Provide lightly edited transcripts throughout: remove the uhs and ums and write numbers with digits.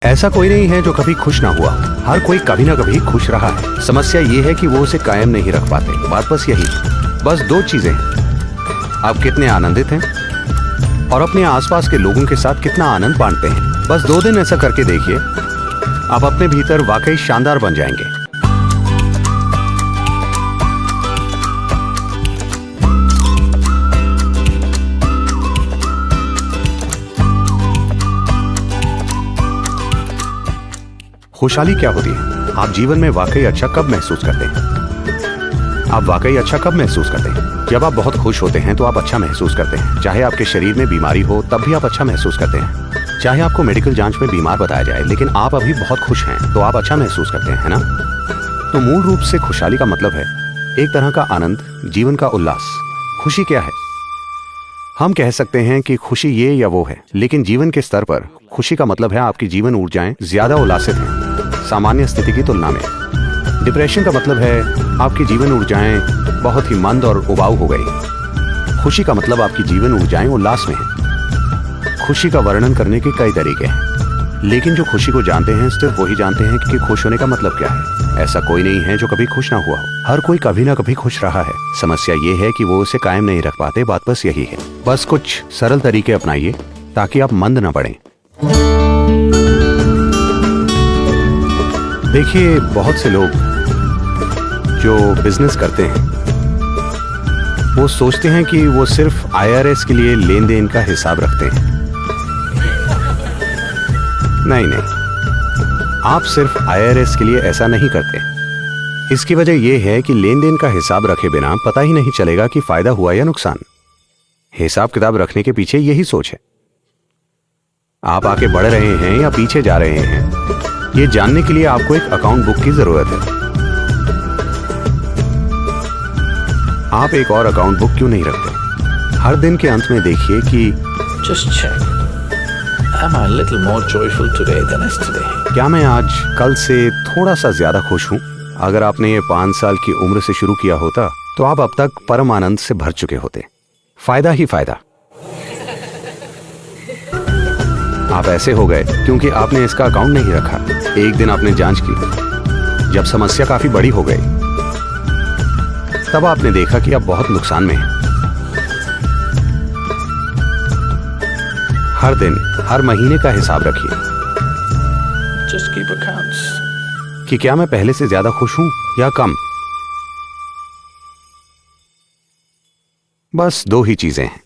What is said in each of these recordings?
ऐसा कोई नहीं है जो कभी खुश ना हुआ। हर कोई कभी ना कभी खुश रहा है। समस्या ये है कि वो उसे कायम नहीं रख पाते। बात बस यही, बस दो चीजें हैं, आप कितने आनंदित हैं और अपने आसपास के लोगों के साथ कितना आनंद बांटते हैं। बस 2 दिन ऐसा करके देखिए, आप अपने भीतर वाकई शानदार बन जाएंगे। खुशहाली क्या होती है? आप जीवन में वाकई अच्छा कब महसूस करते हैं? आप वाकई अच्छा कब महसूस करते हैं? जब आप बहुत खुश होते हैं तो आप अच्छा महसूस करते हैं। चाहे आपके शरीर में बीमारी हो तब भी आप अच्छा महसूस करते हैं। चाहे आपको मेडिकल जांच में बीमार बताया जाए लेकिन आप अभी बहुत खुश हैं तो आप अच्छा महसूस करते हैं, है ना? तो मूल रूप से खुशहाली का मतलब है एक तरह का आनंद, जीवन का उल्लास। खुशी क्या है? हम कह सकते हैं कि खुशी ये या वो है, लेकिन जीवन के स्तर पर खुशी का मतलब है आपकी जीवन ऊर्जाएं ज्यादा उल्लासित हैं सामान्य स्थिति की तुलना में। डिप्रेशन का मतलब है आपकी जीवन ऊर्जाएं बहुत ही मंद और उबाऊ हो गई। खुशी का मतलब आपकी जीवन ऊर्जाएं उल्लास में हैं। खुशी का वर्णन करने के कई तरीके हैं, लेकिन जो खुशी को जानते हैं सिर्फ वही जानते हैं कि खुश होने का मतलब क्या है। ऐसा कोई नहीं है जो कभी खुश ना हुआ हो। हर कोई कभी ना कभी खुश रहा है। समस्या ये है कि वो उसे कायम नहीं रख पाते। बात बस यही है। बस कुछ सरल तरीके अपनाइए ताकि आप मंद न पड़ें। देखिए, बहुत से लोग जो बिजनेस करते हैं वो सोचते हैं कि वो सिर्फ IRS के लिए लेन देन का हिसाब रखते हैं। नहीं, आप सिर्फ IRS के लिए ऐसा नहीं करते। इसकी वजह यह है कि लेन देन का हिसाब रखे बिना पता ही नहीं चलेगा कि फायदा हुआ या नुकसान। हिसाब किताब रखने के पीछे यही सोच है। आप आगे बढ़ रहे हैं या पीछे जा रहे हैं, ये जानने के लिए आपको एक अकाउंट बुक की जरूरत है। आप एक और अकाउंट बुक क्यों नहीं रखते? हर दिन के अंत में देखिए कि Just check. Am I a little more joyful today than yesterday? क्या मैं आज कल से थोड़ा सा ज्यादा खुश हूं? अगर आपने ये 5 साल की उम्र से शुरू किया होता तो आप अब तक परम आनंद से भर चुके होते। फायदा ही फायदा। आप ऐसे हो गए क्योंकि आपने इसका अकाउंट नहीं रखा। एक दिन आपने जांच की, जब समस्या काफी बड़ी हो गई तब आपने देखा कि आप बहुत नुकसान में हैं। हर दिन, हर महीने का हिसाब रखिए Just keep accounts. कि क्या मैं पहले से ज्यादा खुश हूं या कम। बस 2 ही चीजें हैं,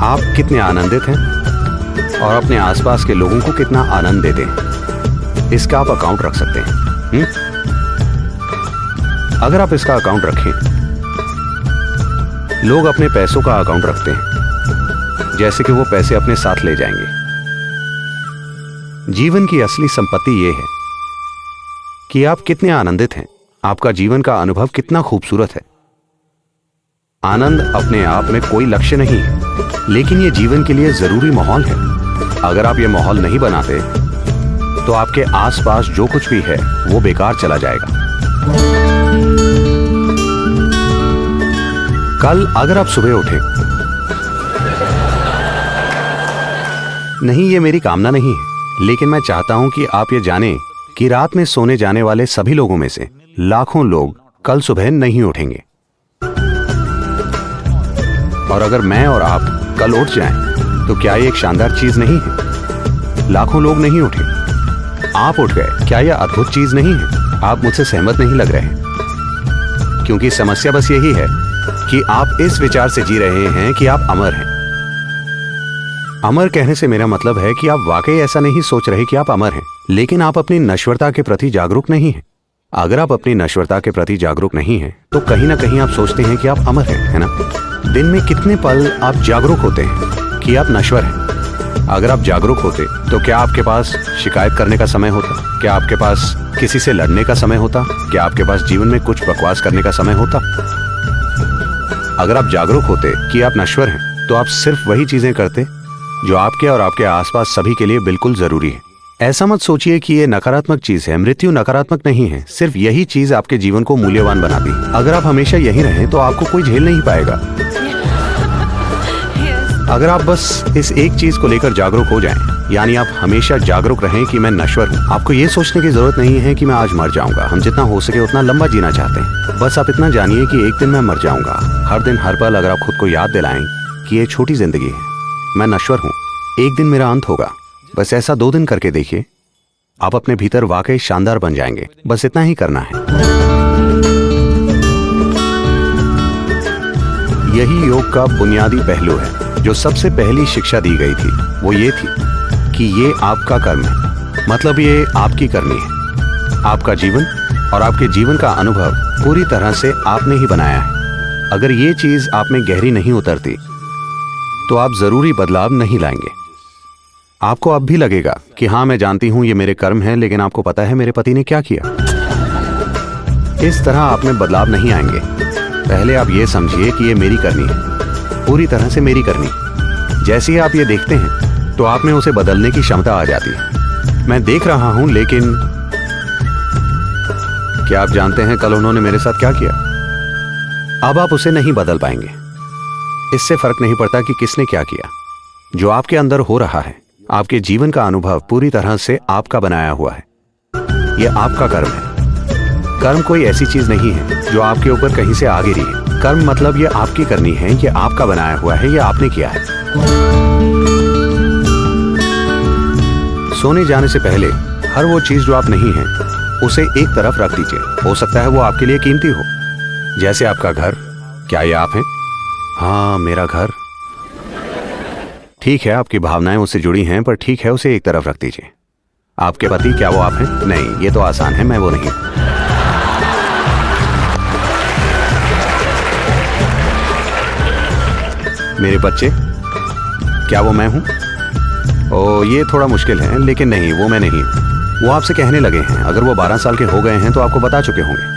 आप कितने आनंदित हैं और अपने आसपास के लोगों को कितना आनंद देते हैं। इसका आप अकाउंट रख सकते हैं। अगर आप इसका अकाउंट रखें, लोग अपने पैसों का अकाउंट रखते हैं जैसे कि वो पैसे अपने साथ ले जाएंगे। जीवन की असली संपत्ति ये है कि आप कितने आनंदित हैं, आपका जीवन का अनुभव कितना खूबसूरत है। आनंद अपने आप में कोई लक्ष्य नहीं है, लेकिन ये जीवन के लिए जरूरी माहौल है। अगर आप ये माहौल नहीं बनाते तो आपके आसपास जो कुछ भी है वो बेकार चला जाएगा। कल अगर आप सुबह उठे, नहीं ये मेरी कामना नहीं है, लेकिन मैं चाहता हूं कि आप ये जानें कि रात में सोने जाने वाले सभी लोगों में से लाखों लोग कल सुबह नहीं उठेंगे। और अगर मैं और आप कल उठ जाएं, तो क्या ये एक शानदार चीज नहीं है? लाखों लोग नहीं उठे, आप उठ गए। क्या यह अद्भुत चीज नहीं है? आप मुझसे सहमत नहीं लग रहे हैं, क्योंकि समस्या बस यही है कि आप इस विचार से जी रहे हैं कि आप अमर हैं। अमर कहने से मेरा मतलब है कि आप वाकई ऐसा नहीं सोच रहे कि आप अमर हैं, लेकिन आप अपनी नश्वरता के प्रति जागरूक नहीं हैं। अगर आप अपनी नश्वरता के प्रति जागरूक नहीं हैं, तो कहीं ना कहीं आप सोचते हैं कि आप अमर हैं, है ना? दिन में कितने पल आप जागरूक होते हैं कि आप नश्वर हैं? अगर आप जागरूक होते तो क्या आपके पास शिकायत करने का समय होता? क्या आपके पास किसी से लड़ने का समय होता? क्या आपके पास जीवन में कुछ बकवास करने का समय होता? अगर आप जागरूक होते कि आप नश्वर हैं, तो आप सिर्फ वही चीजें करते जो आपके और आपके आसपास सभी के लिए बिल्कुल जरूरी है। ऐसा मत सोचिए कि ये नकारात्मक चीज है। मृत्यु नकारात्मक नहीं है, सिर्फ यही चीज आपके जीवन को मूल्यवान बनाती है। अगर आप हमेशा यहीं रहें तो आपको कोई झेल नहीं पाएगा। Yes. अगर आप बस इस एक चीज को लेकर जागरूक हो जाएं, यानी आप हमेशा जागरूक रहें कि मैं नश्वर हूँ। आपको ये सोचने की जरूरत नहीं है कि मैं आज मर जाऊंगा। हम जितना हो सके उतना लंबा जीना चाहते हैं। बस आप इतना जानिए कि एक दिन मैं मर जाऊंगा। हर दिन हर पल अगर आप खुद को याद दिलाएं कि ये छोटी जिंदगी है, मैं नश्वर हूँ, एक दिन मेरा अंत होगा, बस ऐसा 2 दिन करके देखिए, आप अपने भीतर वाकई शानदार बन जाएंगे। बस इतना ही करना है। यही योग का बुनियादी पहलू है। जो सबसे पहली शिक्षा दी गई थी वो ये थी कि ये आपका कर्म है, मतलब ये आपकी करनी है। आपका जीवन और आपके जीवन का अनुभव पूरी तरह से आपने ही बनाया है। अगर ये चीज आप में गहरी नहीं उतरती तो आप जरूरी बदलाव नहीं लाएंगे। आपको अब भी लगेगा कि हाँ मैं जानती हूं ये मेरे कर्म हैं, लेकिन आपको पता है मेरे पति ने क्या किया। इस तरह आप में बदलाव नहीं आएंगे। पहले आप ये समझिए कि ये मेरी करनी है, पूरी तरह से मेरी करनी। जैसे ही आप ये देखते हैं तो आप में उसे बदलने की क्षमता आ जाती है। मैं देख रहा हूं, लेकिन क्या आप जानते हैं कल उन्होंने मेरे साथ क्या किया? अब आप उसे नहीं बदल पाएंगे। इससे फर्क नहीं पड़ता कि किसने क्या किया। जो आपके अंदर हो रहा है, आपके जीवन का अनुभव पूरी तरह से आपका बनाया हुआ है। यह आपका कर्म है। कर्म कोई ऐसी चीज नहीं है जो आपके ऊपर कहीं से आ गिरी है। कर्म मतलब ये आपकी करनी है, ये आपका बनाया हुआ है, ये आपने किया है। सोने जाने से पहले हर वो चीज जो आप नहीं हैं उसे एक तरफ रख दीजिए। हो सकता है वो आपके लिए कीमती हो, जैसे आपका घर। क्या ये आप हैं? हाँ, मेरा घर। ठीक है, आपकी भावनाएं उससे जुड़ी हैं, पर ठीक है, उसे एक तरफ रख दीजिए। आपके पति, क्या वो आप हैं? नहीं, ये तो आसान है, मैं वो नहीं। मेरे बच्चे, क्या वो मैं हूं? ओ, ये थोड़ा मुश्किल है, लेकिन नहीं, वो मैं नहीं। वो आपसे कहने लगे हैं। अगर वो 12 साल के हो गए हैं तो आपको बता चुके होंगे।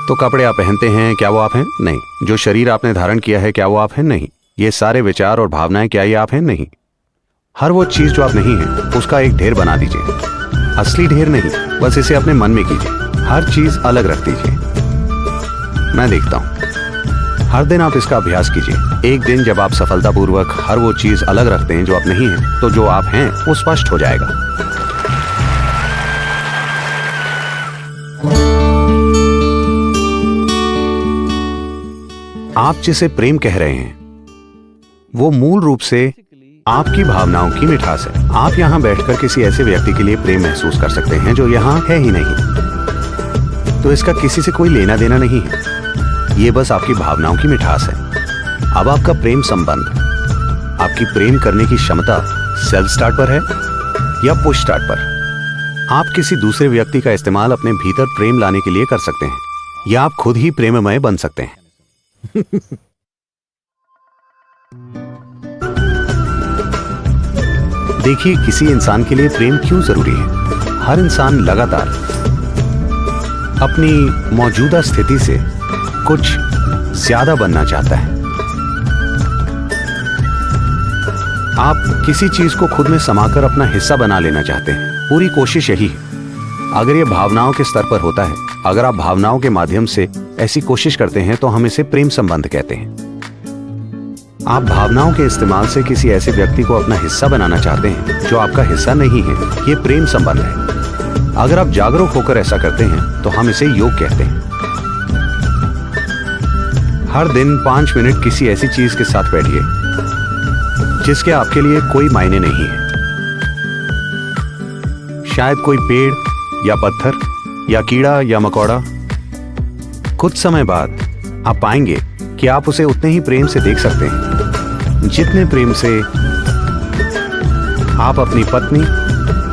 तो कपड़े आप पहनते हैं, क्या वो आप हैं? नहीं। जो शरीर आपने धारण किया है, क्या वो आप हैं? नहीं। ये सारे विचार और भावनाएं, क्या ये आप हैं? नहीं। हर वो चीज जो आप नहीं हैं उसका एक ढेर बना दीजिए। असली ढेर नहीं, बस इसे अपने मन में कीजिए। हर चीज अलग रख दीजिए। मैं देखता हूं। हर दिन आप इसका अभ्यास कीजिए। एक दिन जब आप सफलतापूर्वक हर वो चीज अलग रखते हैं जो आप नहीं हैं, तो जो आप हैं वो स्पष्ट हो जाएगा। आप जिसे प्रेम कह रहे हैं वो मूल रूप से आपकी भावनाओं की मिठास है। आप यहां बैठकर किसी ऐसे व्यक्ति के लिए प्रेम महसूस कर सकते हैं जो यहां है ही नहीं, तो इसका किसी से कोई लेना देना नहीं है। ये बस आपकी भावनाओं की मिठास है। अब आपका प्रेम संबंध, आपकी प्रेम करने की क्षमता सेल्फ स्टार्ट पर है या पुश स्टार्ट पर। आप किसी दूसरे व्यक्ति का इस्तेमाल अपने भीतर प्रेम लाने के लिए कर सकते हैं, या आप खुद ही प्रेममय बन सकते हैं। देखिए, किसी इंसान के लिए प्रेम क्यों जरूरी है। हर इंसान लगातार अपनी मौजूदा स्थिति से कुछ ज्यादा बनना चाहता है। आप किसी चीज को खुद में समाकर अपना हिस्सा बना लेना चाहते हैं। पूरी कोशिश यही है। अगर यह भावनाओं के स्तर पर होता है, अगर आप भावनाओं के माध्यम से ऐसी कोशिश करते हैं, तो हम इसे प्रेम संबंध कहते हैं। आप भावनाओं के इस्तेमाल से किसी ऐसे व्यक्ति को अपना हिस्सा बनाना चाहते हैं जो आपका हिस्सा नहीं है। यह प्रेम संबंध है। अगर आप जागरूक होकर ऐसा करते हैं तो हम इसे योग कहते हैं। हर दिन 5 मिनट किसी ऐसी चीज के साथ बैठिए जिसके आपके लिए कोई मायने नहीं है। शायद कोई पेड़ या पत्थर या कीड़ा या मकोड़ा। कुछ समय बाद आप पाएंगे कि आप उसे उतने ही प्रेम से देख सकते हैं जितने प्रेम से आप अपनी पत्नी,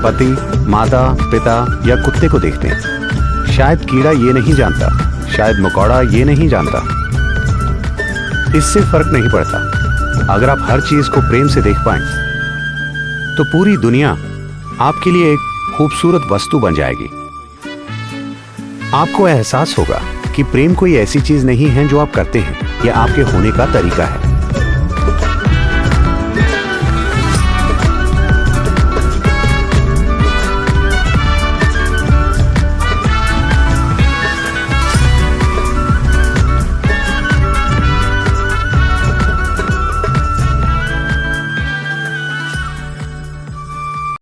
पति, माता, पिता या कुत्ते को देखते हैं। शायद कीड़ा ये नहीं जानता, शायद मकोड़ा ये नहीं जानता। इससे फर्क नहीं पड़ता। अगर आप हर चीज को प्रेम से देख पाएं तो पूरी दुनिया आपके लिए एक खूबसूरत वस्तु बन जाएगी। आपको एहसास होगा कि प्रेम कोई ऐसी चीज नहीं है जो आप करते हैं, यह आपके होने का तरीका है।